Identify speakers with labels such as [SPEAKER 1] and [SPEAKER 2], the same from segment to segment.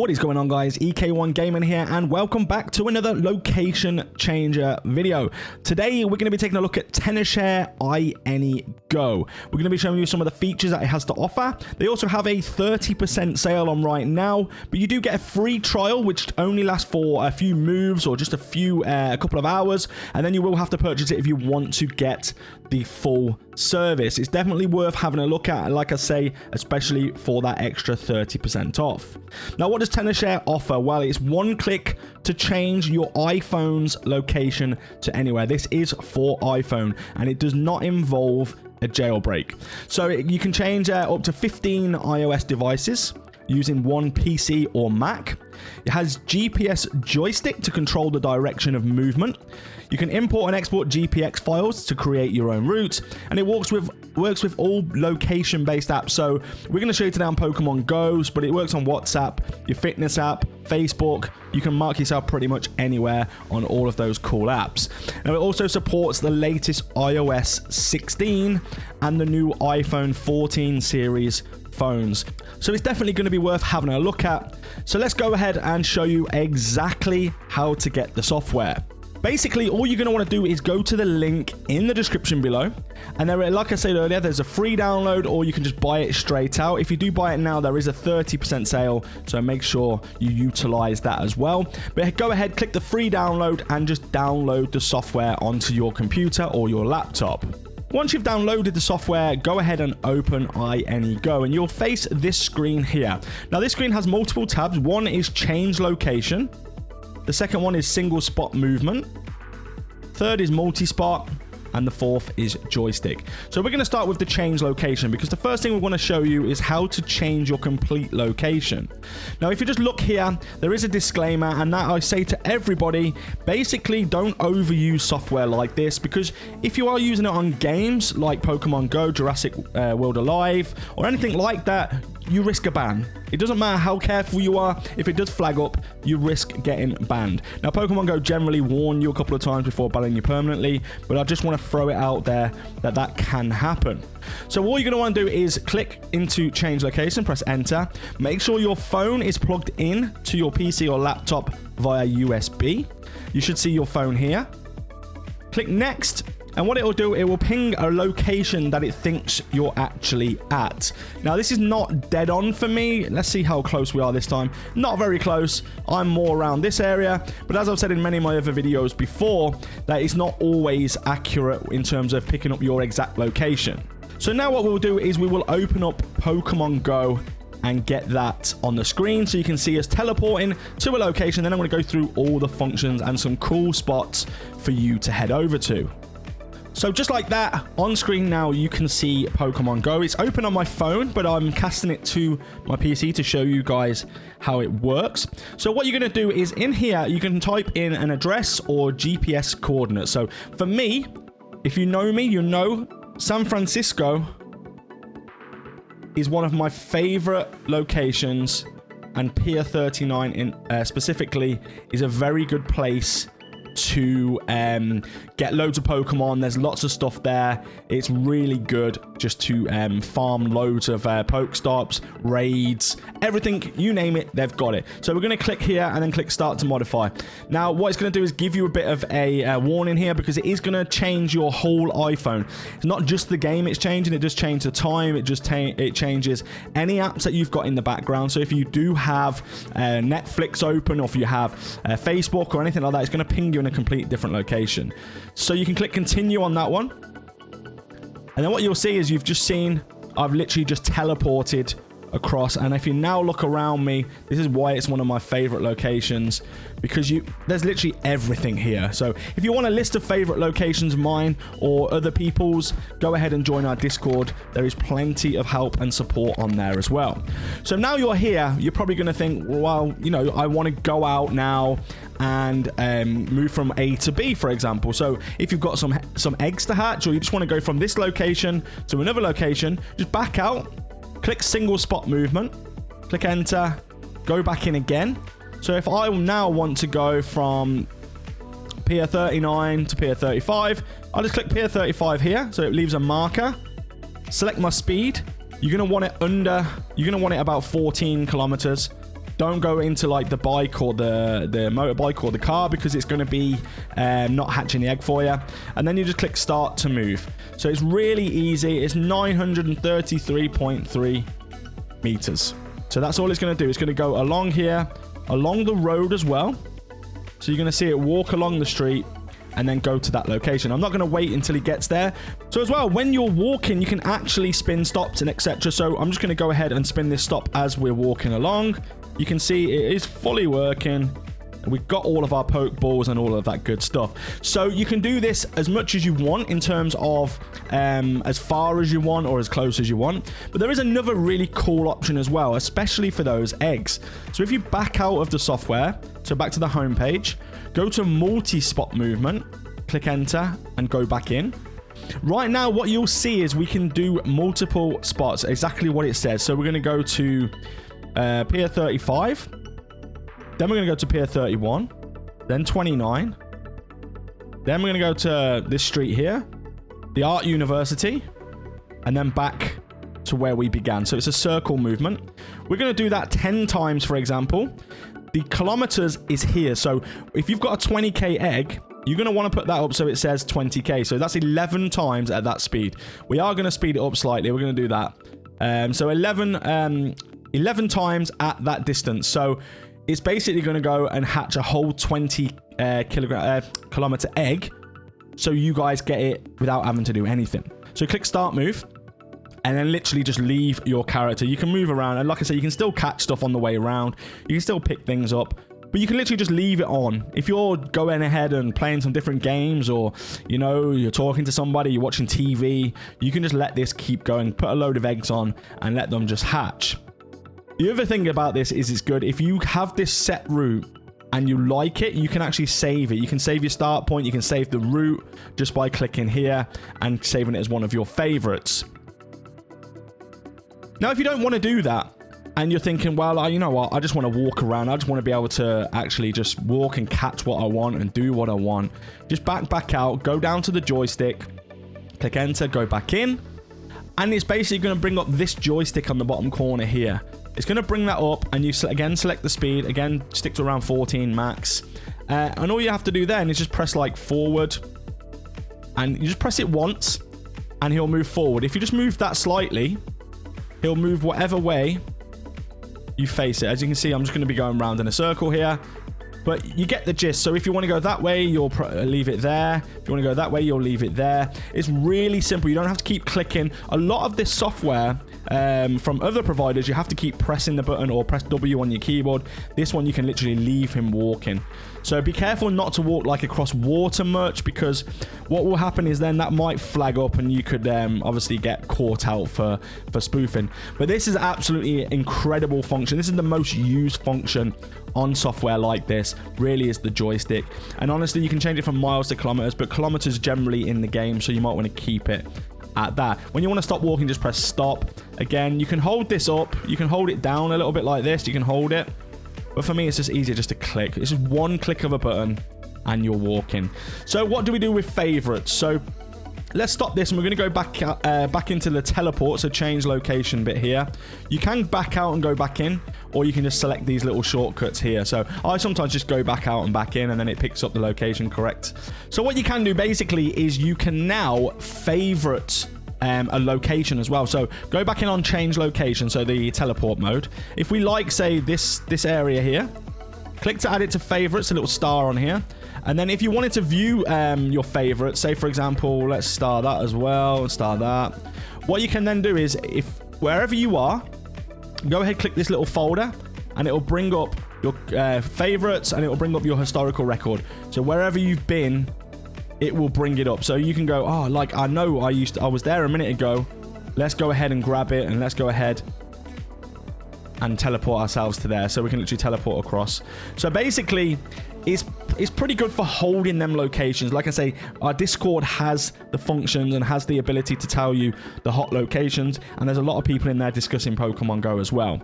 [SPEAKER 1] What is going on, guys? EK1 Gaming here, and welcome back to another location changer video. Today we're going to be taking a look at Tenorshare iAnyGo. We're going to be showing you some of the features that it has to offer. They also have a 30% sale on right now, but you do get a free trial which only lasts for a few moves or just a couple of hours, and then you will have to purchase it if you want to get the full service. It's definitely worth having a look at, like I say, especially for that extra 30% off. Now, what does Tenorshare offer? Well, it's one click to change your iPhone's location to anywhere. This is for iPhone, and it does not involve a jailbreak. So you can change up to 15 iOS devices using one PC or Mac. It has GPS joystick to control the direction of movement. You can import and export GPX files to create your own route, and it works with all location-based apps. So we're going to show you today on Pokemon Go, but it works on WhatsApp, your fitness app, Facebook. You can mark yourself pretty much anywhere on all of those cool apps. Now, it also supports the latest iOS 16 and the new iPhone 14 series phones. So it's definitely going to be worth having a look at. So let's go ahead and show you exactly how to get the software. Basically, all you're going to want to do is go to the link in the description below. And there, like I said earlier, there's a free download, or you can just buy it straight out. If you do buy it now, there is a 30% sale, so make sure you utilize that as well. But go ahead, click the free download, and just download the software onto your computer or your laptop. Once you've downloaded the software, go ahead and open iAnyGo, and you'll face this screen here. Now, this screen has multiple tabs. One is change location. The second one is single spot movement. Third is multi-spot. And the fourth is joystick. So we're going to start with the change location, because the first thing we want to show you is how to change your complete location. Now, if you just look here, there is a disclaimer, and that I say to everybody, basically don't overuse software like this, because if you are using it on games like Pokemon Go, Jurassic World Alive, or anything like that, you risk a ban. It doesn't matter how careful you are. If it does flag up, you risk getting banned. Now, Pokemon Go generally warn you a couple of times before banning you permanently, but I just want to throw it out there that that can happen. So all you're going to want to do is click into change location, press enter. Make sure your phone is plugged in to your PC or laptop via USB. You should see your phone here. Click next. And what it will do, it will ping a location that it thinks you're actually at. Now, this is not dead on for me. Let's see how close we are this time. Not very close. I'm more around this area. But as I've said in many of my other videos before, that it's not always accurate in terms of picking up your exact location. So now what we'll do is we will open up Pokemon Go and get that on the screen so you can see us teleporting to a location. Then I'm going to go through all the functions and some cool spots for you to head over to. So just like that, on screen now you can see Pokemon Go. It's open on my phone, but I'm casting it to my PC to show you guys how it works. So what you're going to do is in here, you can type in an address or GPS coordinates. So for me, if you know me, you know San Francisco is one of my favorite locations, and Pier 39 in specifically is a very good place to get loads of Pokemon. There's lots of stuff there. It's really good just to farm loads of Pokestops, raids, everything, you name it, they've got it. So we're going to click here and then click start to modify. Now, what it's going to do is give you a bit of a warning here, because it is going to change your whole iPhone. It's not just the game it's changing, it does change the time, it changes any apps that you've got in the background. So if you do have Netflix open, or if you have Facebook or anything like that, it's going to ping you in a completely different location. So you can click continue on that one, and then what you'll see is you've just seen I've literally just teleported across. And if you now look around me, this is why it's one of my favorite locations, because there's literally everything here. So if you want a list of favorite locations, mine or other people's, go ahead and join our Discord. There is plenty of help and support on there as well. So now you're here, you're probably going to think, well, you know, I want to go out now and move from A to B, for example. So if you've got some eggs to hatch, or you just want to go from this location to another location, just back out, click single spot movement, click enter, go back in again. So if I now want to go from Pier 39 to Pier 35, I'll just click Pier 35 here, so it leaves a marker. Select my speed. You're going to want it about 14 kilometers. Don't go into like the bike or the motorbike or the car, because it's going to be not hatching the egg for you. And then you just click start to move. So it's really easy. It's 933.3 meters. So that's all it's going to do. It's going to go along here, along the road as well. So you're going to see it walk along the street and then go to that location. I'm not going to wait until he gets there. So as well, when you're walking, you can actually spin stops and etc. So I'm just going to go ahead and spin this stop as we're walking along. You can see it is fully working. We've got all of our Pokeballs and all of that good stuff. So you can do this as much as you want in terms of as far as you want or as close as you want. But there is another really cool option as well, especially for those eggs. So if you back out of the software, so back to the home page, go to multi-spot movement, click enter and go back in. Right now, what you'll see is we can do multiple spots, exactly what it says. So we're going to go to Pier 35. Then we're going to go to Pier 31, then 29. Then we're going to go to this street here, the Art University, and then back to where we began. So it's a circle movement. We're going to do that 10 times, for example. The kilometers is here. So if you've got a 20k egg, you're going to want to put that up so it says 20k. So that's 11 times at that speed. We are going to speed it up slightly. We're going to do that. So 11 times at that distance. So it's basically going to go and hatch a whole 20 kilometer egg, so you guys get it without having to do anything. So click start move, and then literally just leave your character. You can move around, and like I said, you can still catch stuff on the way around. You can still pick things up, but you can literally just leave it on. If you're going ahead and playing some different games, or you know, you're talking to somebody, you're watching TV, you can just let this keep going, put a load of eggs on, and let them just hatch. The other thing about this is it's good. If you have this set route and you like it, you can actually save it. You can save your start point. You can save the route just by clicking here and saving it as one of your favorites. Now, if you don't want to do that and you're thinking, well, you know what, I just want to walk around. I just want to be able to actually just walk and catch what I want and do what I want. Just back out, go down to the joystick, click enter, go back in. And it's basically going to bring up this joystick on the bottom corner here. It's going to bring that up, and you again select the speed, again stick to around 14 max, and all you have to do then is just press like forward, and you just press it once and he'll move forward. If you just move that slightly, he'll move whatever way you face it. As you can see, I'm just going to be going around in a circle here, but you get the gist. So if you want to go that way, you'll leave it there. If you want to go that way, you'll leave it there. It's really simple. You don't have to keep clicking. A lot of this software from other providers, you have to keep pressing the button or press W on your keyboard. This one, you can literally leave him walking. So be careful not to walk like across water much, because what will happen is then that might flag up and you could obviously get caught out for spoofing. But this is absolutely incredible function. This is the most used function on software like this, really, is the joystick. And honestly, you can change it from miles to kilometers, but kilometers generally in the game, so you might want to keep it at that. When you want to stop walking, just press stop. Again, you can hold this up, you can hold it down a little bit like this, you can hold it, but for me it's just easier just to click. It's just one click of a button and you're walking. So what do we do with favorites? So let's stop this and we're going to go back into the teleport, so change location bit here. You can back out and go back in, or you can just select these little shortcuts here. So I sometimes just go back out and back in, and then it picks up the location correct. So what you can do basically is you can now favorite a location as well. So go back in on change location, so the teleport mode. If we like, say, this area here, click to add it to favorites, a little star on here. And then if you wanted to view your favorites, say for example, let's star that as well, star that. What you can then do is, if wherever you are, go ahead, click this little folder, and it'll bring up your favorites, and it'll bring up your historical record. So wherever you've been, it will bring it up. So you can go, oh, like I know I was there a minute ago. Let's go ahead and grab it, and let's go ahead and teleport ourselves to there. So we can literally teleport across. So basically, it's pretty good for holding them locations. Like I say, our Discord has the functions and has the ability to tell you the hot locations, and there's a lot of people in there discussing Pokemon Go as well.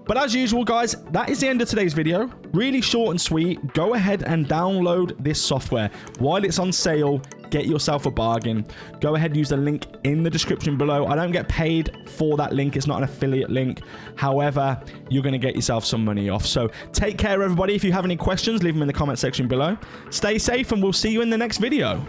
[SPEAKER 1] But as usual, guys, that is the end of today's video. Really short and sweet. Go ahead and download this software while it's on sale. get yourself a bargain. Go ahead, use the link in the description below. I don't get paid for that link. It's not an affiliate link. However, you're going to get yourself some money off. So take care, everybody. If you have any questions, leave them in the comment section below. Stay safe, and we'll see you in the next video.